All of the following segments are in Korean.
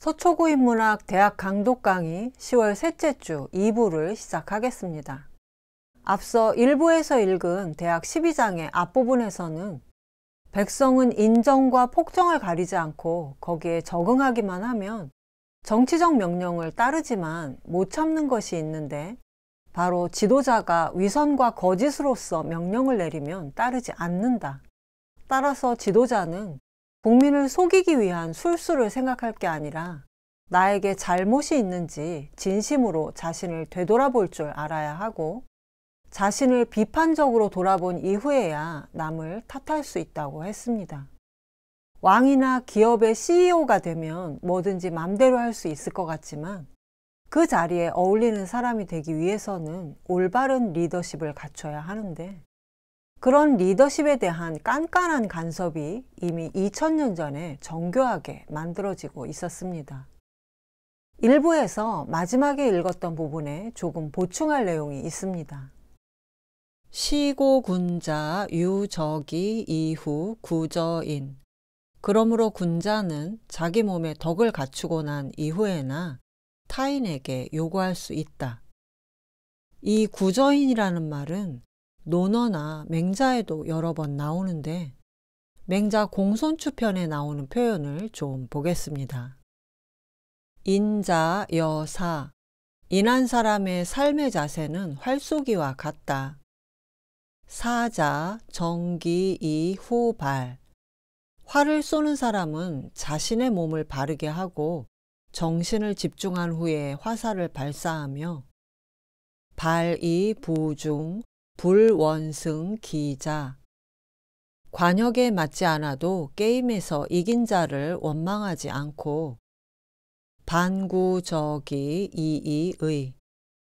서초구인문학 대학 강독 강의 10월 셋째 주 2부를 시작하겠습니다. 앞서 1부에서 읽은 대학 12장의 앞부분에서는 백성은 인정과 폭정을 가리지 않고 거기에 적응하기만 하면 정치적 명령을 따르지만 못 참는 것이 있는데 바로 지도자가 위선과 거짓으로서 명령을 내리면 따르지 않는다. 따라서 지도자는 국민을 속이기 위한 술수를 생각할 게 아니라 나에게 잘못이 있는지 진심으로 자신을 되돌아볼 줄 알아야 하고 자신을 비판적으로 돌아본 이후에야 남을 탓할 수 있다고 했습니다. 왕이나 기업의 CEO가 되면 뭐든지 맘대로 할 수 있을 것 같지만 그 자리에 어울리는 사람이 되기 위해서는 올바른 리더십을 갖춰야 하는데 그런 리더십에 대한 깐깐한 간섭이 이미 2000년 전에 정교하게 만들어지고 있었습니다. 일부에서 마지막에 읽었던 부분에 조금 보충할 내용이 있습니다. 시고군자 유적이 이후 구저인. 그러므로 군자는 자기 몸에 덕을 갖추고 난 이후에나 타인에게 요구할 수 있다. 이 구저인이라는 말은 논어나 맹자에도 여러 번 나오는데 맹자 공손추편에 나오는 표현을 좀 보겠습니다. 인자 여사, 인한 사람의 삶의 자세는 활쏘기와 같다. 사자 정기 이후발, 활을 쏘는 사람은 자신의 몸을 바르게 하고 정신을 집중한 후에 화살을 발사하며 발이 부중 불원승 기자, 관역에 맞지 않아도 게임에서 이긴 자를 원망하지 않고 반구적이 이의의,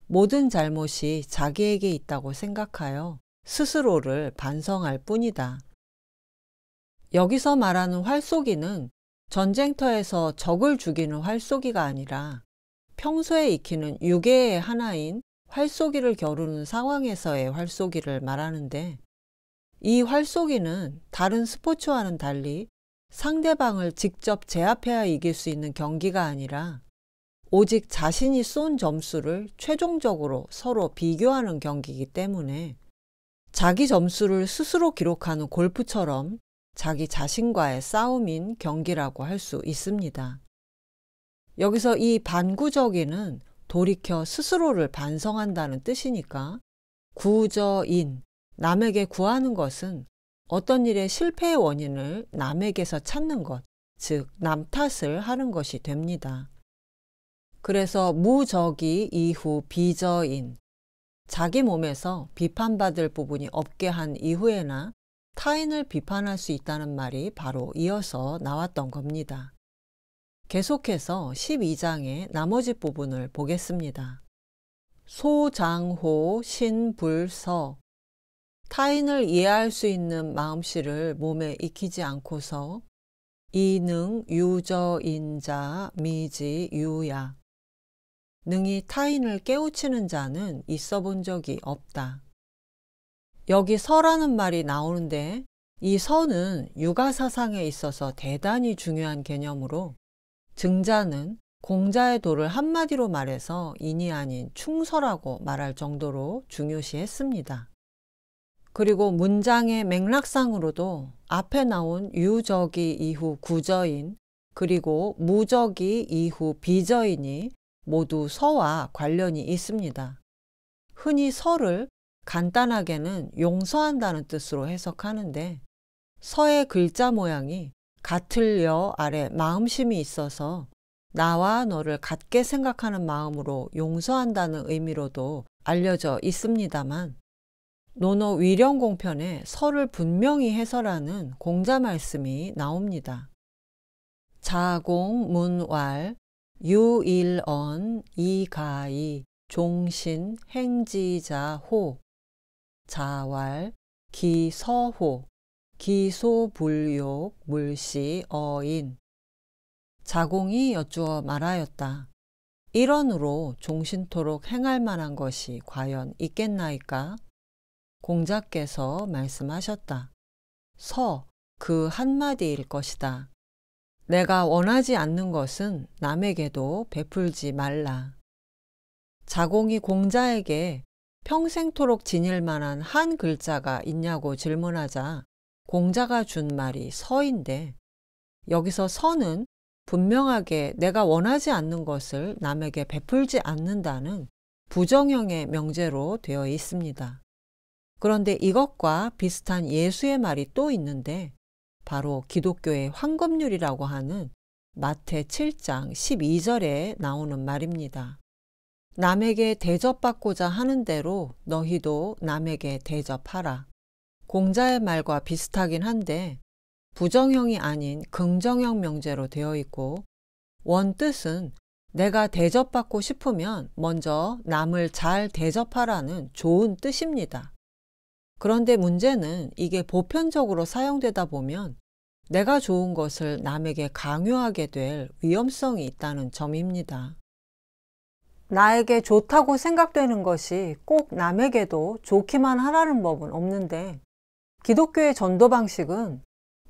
모든 잘못이 자기에게 있다고 생각하여 스스로를 반성할 뿐이다. 여기서 말하는 활쏘기는 전쟁터에서 적을 죽이는 활쏘기가 아니라 평소에 익히는 유괴의 하나인 활쏘기를 겨루는 상황에서의 활쏘기를 말하는데 이 활쏘기는 다른 스포츠와는 달리 상대방을 직접 제압해야 이길 수 있는 경기가 아니라 오직 자신이 쏜 점수를 최종적으로 서로 비교하는 경기이기 때문에 자기 점수를 스스로 기록하는 골프처럼 자기 자신과의 싸움인 경기라고 할 수 있습니다. 여기서 이 반구적이는 돌이켜 스스로를 반성한다는 뜻이니까 구저인, 남에게 구하는 것은 어떤 일의 실패의 원인을 남에게서 찾는 것, 즉 남 탓을 하는 것이 됩니다. 그래서 무적이 이후 비저인, 자기 몸에서 비판받을 부분이 없게 한 이후에나 타인을 비판할 수 있다는 말이 바로 이어서 나왔던 겁니다. 계속해서 12장의 나머지 부분을 보겠습니다. 소장호 신불서, 타인을 이해할 수 있는 마음씨를 몸에 익히지 않고서 이능 유저인자 미지 유야, 능히 타인을 깨우치는 자는 있어 본 적이 없다. 여기 서라는 말이 나오는데 이 서는 육아사상에 있어서 대단히 중요한 개념으로 증자는 공자의 도를 한마디로 말해서 인이 아닌 충서라고 말할 정도로 중요시했습니다. 그리고 문장의 맥락상으로도 앞에 나온 유적이 이후 구저인 그리고 무적이 이후 비저인이 모두 서와 관련이 있습니다. 흔히 서를 간단하게는 용서한다는 뜻으로 해석하는데 서의 글자 모양이 같을 여 아래 마음심이 있어서 나와 너를 같게 생각하는 마음으로 용서한다는 의미로도 알려져 있습니다만 논어 위령공편에 서를 분명히 해설하는 공자 말씀이 나옵니다. 자공문왈 유일언 이가이 종신 행지자호 자왈 기서호 기소불욕 물시 어인. 자공이 여쭈어 말하였다. 일언으로 종신토록 행할 만한 것이 과연 있겠나이까? 공자께서 말씀하셨다. 서, 그 한마디일 것이다. 내가 원하지 않는 것은 남에게도 베풀지 말라. 자공이 공자에게 평생토록 지닐 만한 한 글자가 있냐고 질문하자 공자가 준 말이 서인데, 여기서 서는 분명하게 내가 원하지 않는 것을 남에게 베풀지 않는다는 부정형의 명제로 되어 있습니다. 그런데 이것과 비슷한 예수의 말이 또 있는데, 바로 기독교의 황금률이라고 하는 마태 7장 12절에 나오는 말입니다. 남에게 대접받고자 하는 대로 너희도 남에게 대접하라. 공자의 말과 비슷하긴 한데 부정형이 아닌 긍정형 명제로 되어 있고, 원뜻은 내가 대접받고 싶으면 먼저 남을 잘 대접하라는 좋은 뜻입니다. 그런데 문제는 이게 보편적으로 사용되다 보면 내가 좋은 것을 남에게 강요하게 될 위험성이 있다는 점입니다. 나에게 좋다고 생각되는 것이 꼭 남에게도 좋기만 하라는 법은 없는데, 기독교의 전도 방식은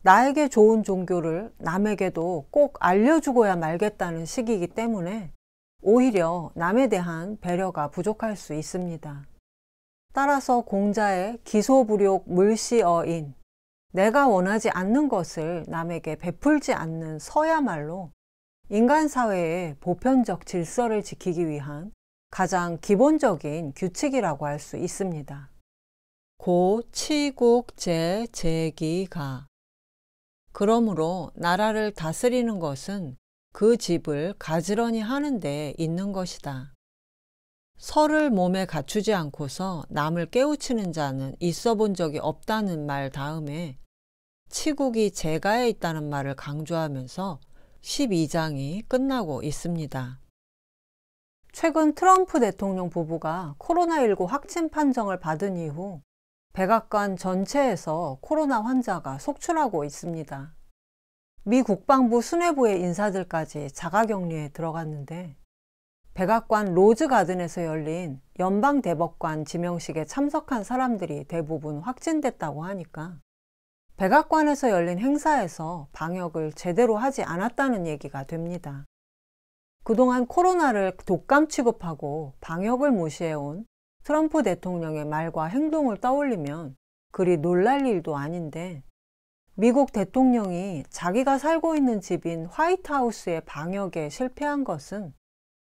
나에게 좋은 종교를 남에게도 꼭 알려주고야 말겠다는 식이기 때문에 오히려 남에 대한 배려가 부족할 수 있습니다. 따라서 공자의 기소불욕 물시어인, 내가 원하지 않는 것을 남에게 베풀지 않는 서야말로 인간 사회의 보편적 질서를 지키기 위한 가장 기본적인 규칙이라고 할 수 있습니다. 고 치국제 제기가. 그러므로 나라를 다스리는 것은 그 집을 가지런히 하는 데 있는 것이다. 설을 몸에 갖추지 않고서 남을 깨우치는 자는 있어 본 적이 없다는 말 다음에 치국이 제가에 있다는 말을 강조하면서 12장이 끝나고 있습니다. 최근 트럼프 대통령 부부가 코로나19 확진 판정을 받은 이후 백악관 전체에서 코로나 환자가 속출하고 있습니다. 미 국방부 수뇌부의 인사들까지 자가격리에 들어갔는데, 백악관 로즈가든에서 열린 연방대법관 지명식에 참석한 사람들이 대부분 확진됐다고 하니까 백악관에서 열린 행사에서 방역을 제대로 하지 않았다는 얘기가 됩니다. 그동안 코로나를 독감 취급하고 방역을 무시해온 트럼프 대통령의 말과 행동을 떠올리면 그리 놀랄 일도 아닌데, 미국 대통령이 자기가 살고 있는 집인 화이트하우스의 방역에 실패한 것은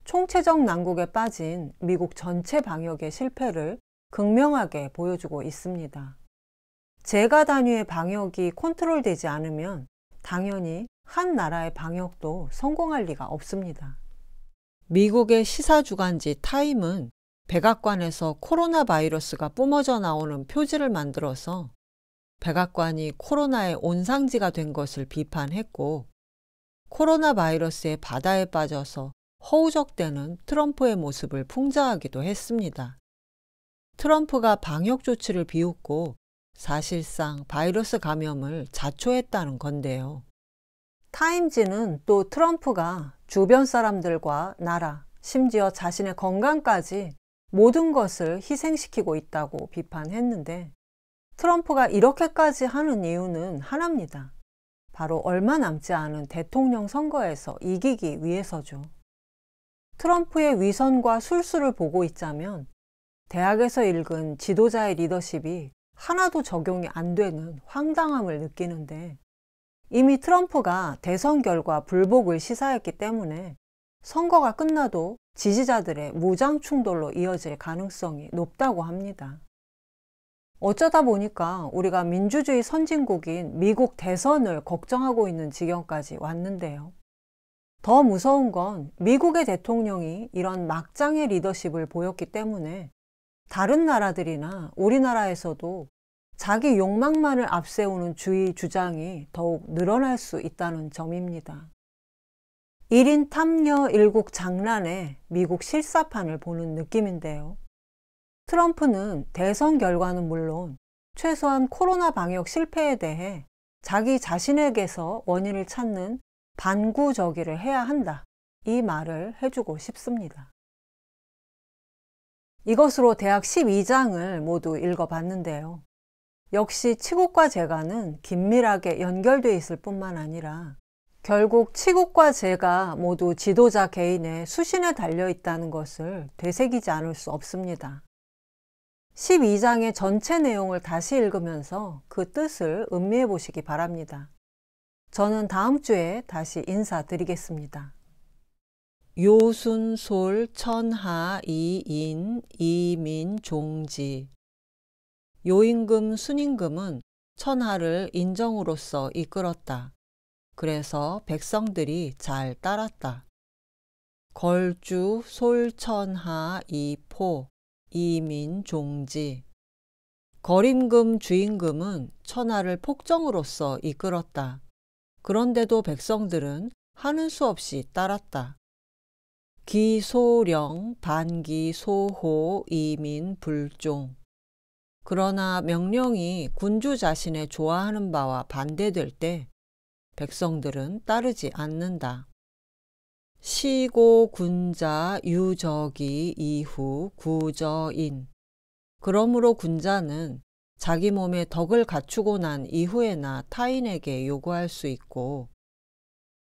총체적 난국에 빠진 미국 전체 방역의 실패를 극명하게 보여주고 있습니다. 제가 단위의 방역이 컨트롤되지 않으면 당연히 한 나라의 방역도 성공할 리가 없습니다. 미국의 시사주간지 타임은 백악관에서 코로나 바이러스가 뿜어져 나오는 표지를 만들어서 백악관이 코로나의 온상지가 된 것을 비판했고, 코로나 바이러스의 바다에 빠져서 허우적대는 트럼프의 모습을 풍자하기도 했습니다. 트럼프가 방역 조치를 비웃고 사실상 바이러스 감염을 자초했다는 건데요. 타임지는 또 트럼프가 주변 사람들과 나라, 심지어 자신의 건강까지 모든 것을 희생시키고 있다고 비판했는데, 트럼프가 이렇게까지 하는 이유는 하나입니다. 바로 얼마 남지 않은 대통령 선거에서 이기기 위해서죠. 트럼프의 위선과 술수를 보고 있자면 대학에서 읽은 지도자의 리더십이 하나도 적용이 안 되는 황당함을 느끼는데, 이미 트럼프가 대선 결과 불복을 시사했기 때문에 선거가 끝나도 지지자들의 무장 충돌로 이어질 가능성이 높다고 합니다. 어쩌다 보니까 우리가 민주주의 선진국인 미국 대선을 걱정하고 있는 지경까지 왔는데요. 더 무서운 건 미국의 대통령이 이런 막장의 리더십을 보였기 때문에 다른 나라들이나 우리나라에서도 자기 욕망만을 앞세우는 주의 주장이 더욱 늘어날 수 있다는 점입니다. 1인 탐려 일국 장난의 미국 실사판을 보는 느낌인데요. 트럼프는 대선 결과는 물론 최소한 코로나 방역 실패에 대해 자기 자신에게서 원인을 찾는 반구저기를 해야 한다, 이 말을 해주고 싶습니다. 이것으로 대학 12장을 모두 읽어봤는데요. 역시 치국과 제가는 긴밀하게 연결되어 있을 뿐만 아니라 결국 치국과 제가 모두 지도자 개인의 수신에 달려 있다는 것을 되새기지 않을 수 없습니다. 12장의 전체 내용을 다시 읽으면서 그 뜻을 음미해 보시기 바랍니다. 저는 다음 주에 다시 인사드리겠습니다. 요순솔 천하 이인 이민 종지. 요임금 순임금은 천하를 인정으로써 이끌었다. 그래서 백성들이 잘 따랐다. 걸주 솔천하 이포 이민 종지. 거림금 주임금은 천하를 폭정으로써 이끌었다. 그런데도 백성들은 하는 수 없이 따랐다. 기소령 반기소호 이민 불종. 그러나 명령이 군주 자신의 좋아하는 바와 반대될 때 백성들은 따르지 않는다. 시고 군자 유적이 이후 구저인. 그러므로 군자는 자기 몸에 덕을 갖추고 난 이후에나 타인에게 요구할 수 있고,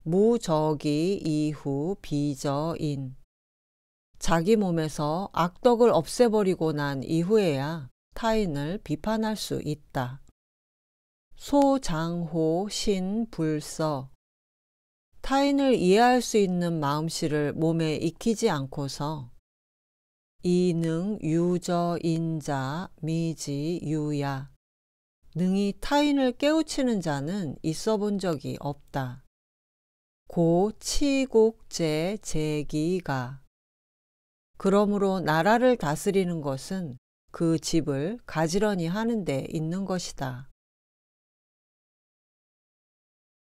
무적이 이후 비저인. 자기 몸에서 악덕을 없애버리고 난 이후에야 타인을 비판할 수 있다. 소장호 신불서. 타인을 이해할 수 있는 마음씨를 몸에 익히지 않고서 이능 유저인자 미지유야. 능히 타인을 깨우치는 자는 있어 본 적이 없다. 고 치국제 제기가. 그러므로 나라를 다스리는 것은 그 집을 가지런히 하는 데 있는 것이다.